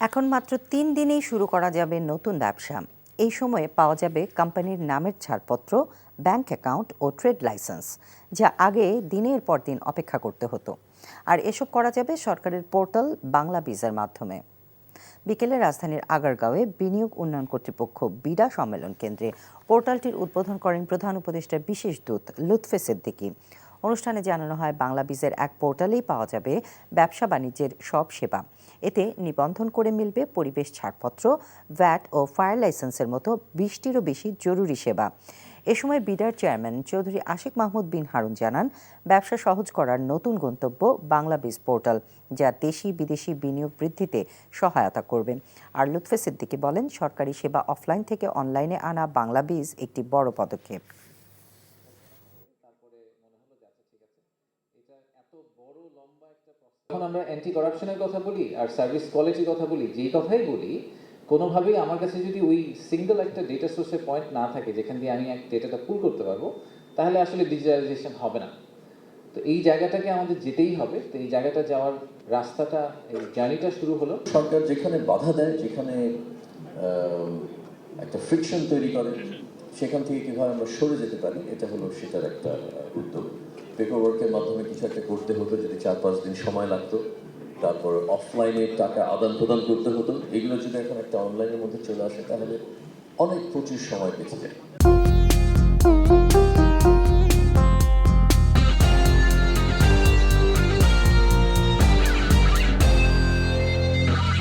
এখন মাত্র ৩ দিনেই শুরু করা যাবে নতুন ব্যবসা। এই সময়ে পাওয়া যাবে কোম্পানির নামের ছাড়পত্র, ব্যাংক অ্যাকাউন্ট ও ট্রেড লাইসেন্স, যা আগে দিনের পর দিন অপেক্ষা করতে হতো। আর এসব করা যাবে সরকারের পোর্টাল বাংলা বিজার মাধ্যমে। বিকেলে রাজধানীর আগারগাঁওয়ে বিনিয়োগ উন্নয়ন কর্তৃপক্ষ বিডা সম্মেলন কেন্দ্রে পোর্টালটির উদ্বোধন করেন প্রধান উপদেষ্টার বিশেষ দূত লুৎফে সিদ্দিকী। অনুষ্ঠানে জানানো হয়, বাংলা বিজের এক পোর্টালেই পাওয়া যাবে ব্যবসা বাণিজ্যের সব সেবা। এতে নিবন্ধন করে মিলবে পরিবেশ ছাড়পত্র, ভ্যাট ও ফায়ার লাইসেন্সের মতো ২০টিরও বেশি জরুরি সেবা। এ সময় বিডার চেয়ারম্যান চৌধুরী আশিক মাহমুদ বিন হারুন জানান, ব্যবসা সহজ করার নতুন গন্তব্য বাংলা বিজ পোর্টাল, যা দেশি বিদেশি বিনিয়োগ বৃদ্ধিতে সহায়তা করবে। আর লুৎফে সিদ্দিকী বলেন, সরকারি সেবা অফলাইন থেকে অনলাইনে আনা বাংলা বিজ একটি বড় পদক্ষেপ। যখন আমরা অ্যান্টি করাপশনের কথা বলি আর সার্ভিস কোয়ালিটির কথা বলি, যেই কথাই বলি, কোনোভাবেই আমার কাছে যদি ওই সিঙ্গেল একটা ডেটা সোর্সের পয়েন্ট না থাকে যেখান দিয়ে আমি এক ডেটাটা পুল করতে পারবো, তাহলে আসলে ডিজিটালাইজেশন হবে না। তো এই জায়গাটাকে আমাদের যেতেই হবে। তো এই জায়গাটা যাওয়ার রাস্তাটা, এই জার্নিটা শুরু হলো। সরকার যেখানে বাধা দেয়, যেখানে একটা ফ্রিকশন তৈরি করে, সেখান থেকে কীভাবে আমরা সরে যেতে পারি, এটা হলো সেটার একটা উদ্যোগ। পেপার ওয়ার্কের মাধ্যমে কিছু একটা করতে হতো, যদি ৪-৫ দিন সময় লাগতো, তারপর অফলাইনে টাকা আদান প্রদান করতে হতো, এগুলো যদি এখন একটা অনলাইনের মধ্যে চলে আসে, তাহলে অনেক প্রচুর সময় বেঁচে যায়।